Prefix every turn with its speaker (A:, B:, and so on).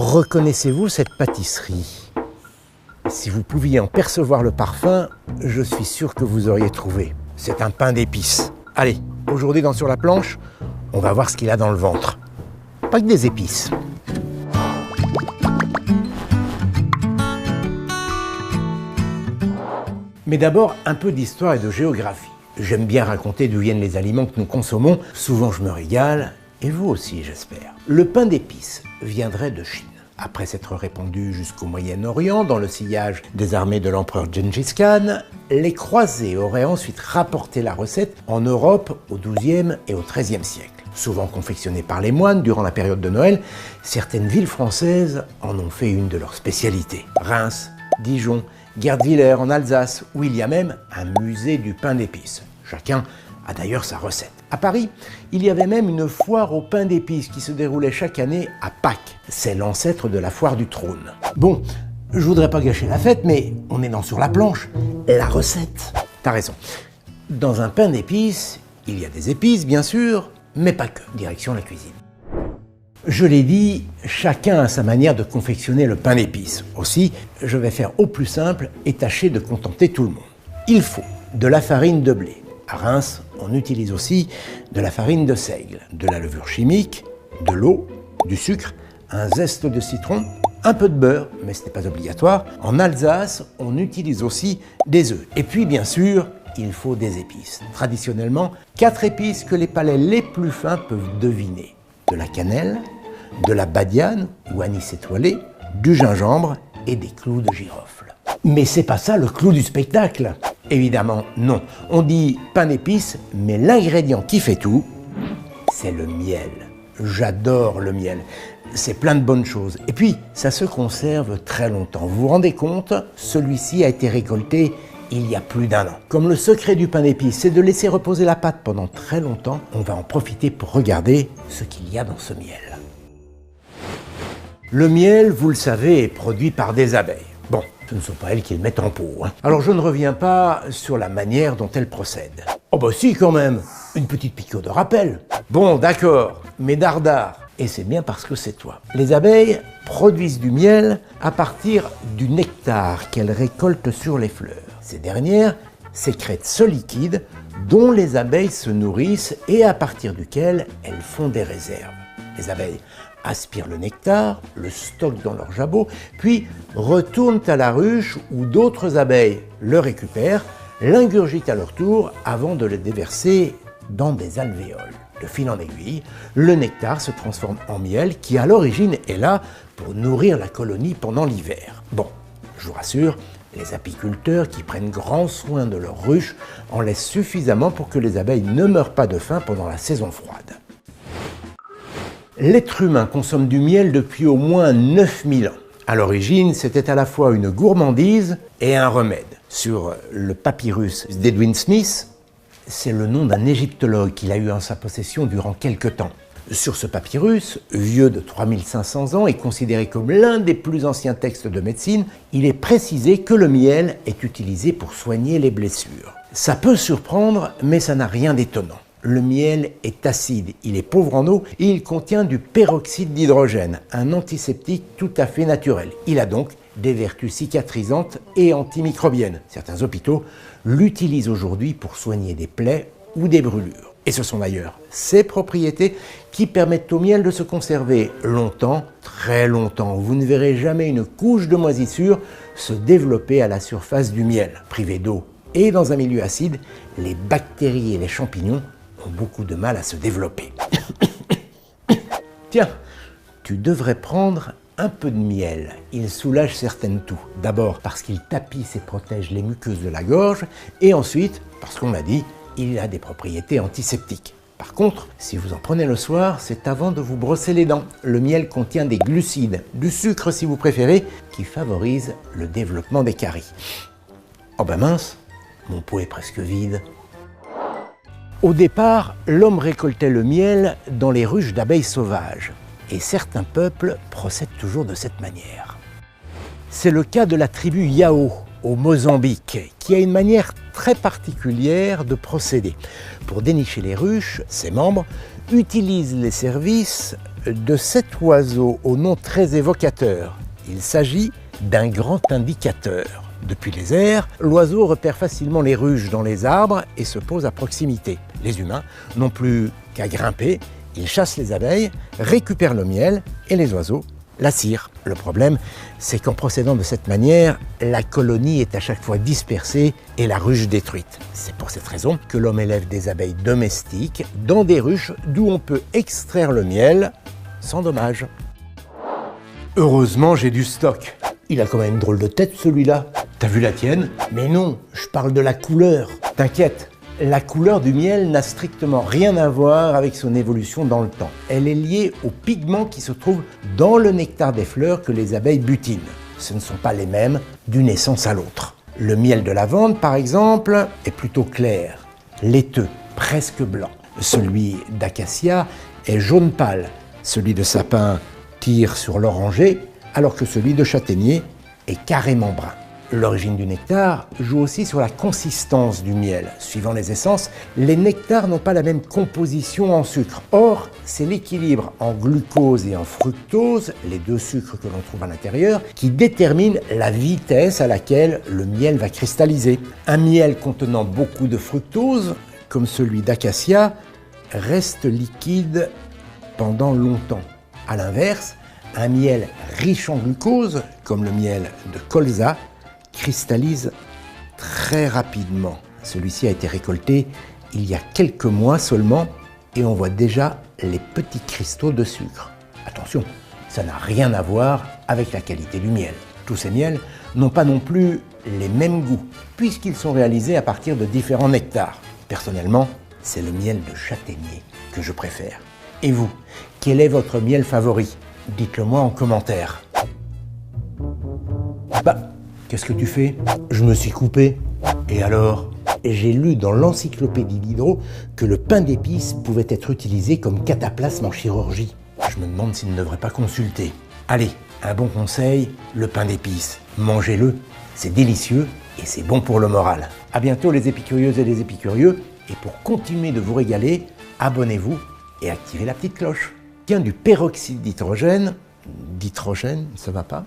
A: Reconnaissez-vous cette pâtisserie? Si vous pouviez en percevoir le parfum, je suis sûr que vous auriez trouvé. C'est un pain d'épices. Allez, aujourd'hui dans Sur la planche, on va voir ce qu'il a dans le ventre. Pas que des épices. Mais d'abord, un peu d'histoire et de géographie. J'aime bien raconter d'où viennent les aliments que nous consommons. Souvent, je me régale. Et vous aussi, j'espère. Le pain d'épices viendrait de Chine. Après s'être répandu jusqu'au Moyen-Orient, dans le sillage des armées de l'empereur Gengis Khan, les croisés auraient ensuite rapporté la recette en Europe au XIIe et au XIIIe siècle. Souvent confectionnée par les moines durant la période de Noël, certaines villes françaises en ont fait une de leurs spécialités. Reims, Dijon, Guerdvillers en Alsace, où il y a même un musée du pain d'épices. Chacun a d'ailleurs sa recette. À Paris, il y avait même une foire au pain d'épices qui se déroulait chaque année à Pâques. C'est l'ancêtre de la foire du trône. Bon, je voudrais pas gâcher la fête, mais on est dans Sur la planche, la recette. T'as raison. Dans un pain d'épices, il y a des épices, bien sûr, mais pas que. Direction la cuisine. Je l'ai dit, chacun a sa manière de confectionner le pain d'épices. Aussi, je vais faire au plus simple et tâcher de contenter tout le monde. Il faut de la farine de blé. À Reims, on utilise aussi de la farine de seigle, de la levure chimique, de l'eau, du sucre, un zeste de citron, un peu de beurre, mais ce n'est pas obligatoire. En Alsace, on utilise aussi des œufs. Et puis, bien sûr, il faut des épices. Traditionnellement, 4 épices que les palais les plus fins peuvent deviner. De la cannelle, de la badiane ou anis étoilé, du gingembre et des clous de girofle. Mais c'est pas ça le clou du spectacle. Évidemment, non. On dit pain d'épices, mais l'ingrédient qui fait tout, c'est le miel. J'adore le miel. C'est plein de bonnes choses. Et puis, ça se conserve très longtemps. Vous vous rendez compte? Celui-ci a été récolté il y a plus d'1 an. Comme le secret du pain d'épices, c'est de laisser reposer la pâte pendant très longtemps, on va en profiter pour regarder ce qu'il y a dans ce miel. Le miel, vous le savez, est produit par des abeilles. Bon, ce ne sont pas elles qui le mettent en pot. Alors je ne reviens pas sur la manière dont elles procèdent. Oh bah si quand même, une petite piqûre de rappel. Bon, d'accord, mais dardard. Et c'est bien parce que c'est toi. Les abeilles produisent du miel à partir du nectar qu'elles récoltent sur les fleurs. Ces dernières sécrètent ce liquide dont les abeilles se nourrissent et à partir duquel elles font des réserves. Les abeilles aspirent le nectar, le stockent dans leur jabot, puis retournent à la ruche où d'autres abeilles le récupèrent, l'ingurgitent à leur tour avant de le déverser dans des alvéoles. De fil en aiguille, le nectar se transforme en miel qui à l'origine est là pour nourrir la colonie pendant l'hiver. Bon, je vous rassure, les apiculteurs qui prennent grand soin de leurs ruches en laissent suffisamment pour que les abeilles ne meurent pas de faim pendant la saison froide. L'être humain consomme du miel depuis au moins 9000 ans. À l'origine, c'était à la fois une gourmandise et un remède. Sur le papyrus d'Edwin Smith, c'est le nom d'un égyptologue qu'il a eu en sa possession durant quelques temps. Sur ce papyrus, vieux de 3500 ans et considéré comme l'un des plus anciens textes de médecine, il est précisé que le miel est utilisé pour soigner les blessures. Ça peut surprendre, mais ça n'a rien d'étonnant. Le miel est acide, il est pauvre en eau et il contient du peroxyde d'hydrogène, un antiseptique tout à fait naturel. Il a donc des vertus cicatrisantes et antimicrobiennes. Certains hôpitaux l'utilisent aujourd'hui pour soigner des plaies ou des brûlures. Et ce sont d'ailleurs ces propriétés qui permettent au miel de se conserver longtemps, très longtemps. Vous ne verrez jamais une couche de moisissure se développer à la surface du miel. Privé d'eau et dans un milieu acide, les bactéries et les champignons ont beaucoup de mal à se développer. Tiens, tu devrais prendre un peu de miel. Il soulage certaines toux. D'abord parce qu'il tapisse et protège les muqueuses de la gorge, et ensuite parce qu'on l'a dit, il a des propriétés antiseptiques. Par contre, si vous en prenez le soir, c'est avant de vous brosser les dents. Le miel contient des glucides, du sucre si vous préférez, qui favorisent le développement des caries. Oh ben mince, mon pot est presque vide. Au départ, l'homme récoltait le miel dans les ruches d'abeilles sauvages. Et certains peuples procèdent toujours de cette manière. C'est le cas de la tribu Yao, au Mozambique, qui a une manière très particulière de procéder. Pour dénicher les ruches, ses membres utilisent les services de cet oiseau au nom très évocateur. Il s'agit d'un grand indicateur. Depuis les airs, l'oiseau repère facilement les ruches dans les arbres et se pose à proximité. Les humains n'ont plus qu'à grimper, ils chassent les abeilles, récupèrent le miel et les oiseaux la cire. Le problème, c'est qu'en procédant de cette manière, la colonie est à chaque fois dispersée et la ruche détruite. C'est pour cette raison que l'homme élève des abeilles domestiques dans des ruches d'où on peut extraire le miel sans dommage. Heureusement, j'ai du stock. Il a quand même une drôle de tête, celui-là. T'as vu la tienne? Mais non, je parle de la couleur. T'inquiète, la couleur du miel n'a strictement rien à voir avec son évolution dans le temps. Elle est liée aux pigments qui se trouvent dans le nectar des fleurs que les abeilles butinent. Ce ne sont pas les mêmes d'une essence à l'autre. Le miel de lavande, par exemple, est plutôt clair, laiteux, presque blanc. Celui d'acacia est jaune pâle. Celui de sapin tire sur l'orangé, alors que celui de châtaignier est carrément brun. L'origine du nectar joue aussi sur la consistance du miel. Suivant les essences, les nectars n'ont pas la même composition en sucre. Or, c'est l'équilibre en glucose et en fructose, les deux sucres que l'on trouve à l'intérieur, qui détermine la vitesse à laquelle le miel va cristalliser. Un miel contenant beaucoup de fructose, comme celui d'acacia, reste liquide pendant longtemps. A l'inverse, un miel riche en glucose, comme le miel de colza, cristallise très rapidement. Celui-ci a été récolté il y a quelques mois seulement et on voit déjà les petits cristaux de sucre. Attention, ça n'a rien à voir avec la qualité du miel. Tous ces miels n'ont pas non plus les mêmes goûts puisqu'ils sont réalisés à partir de différents nectars. Personnellement, c'est le miel de châtaignier que je préfère. Et vous, quel est votre miel favori? Dites-le moi en commentaire. Bah, qu'est-ce que tu fais? Je me suis coupé. Et alors? J'ai lu dans l'encyclopédie Diderot que le pain d'épices pouvait être utilisé comme cataplasme en chirurgie. Je me demande s'il ne devrait pas consulter. Allez, un bon conseil, le pain d'épices. Mangez-le, c'est délicieux et c'est bon pour le moral. À bientôt les épicurieuses et les épicurieux. Et pour continuer de vous régaler, abonnez-vous et activez la petite cloche. Tiens, du peroxyde d'hydrogène, ça va pas?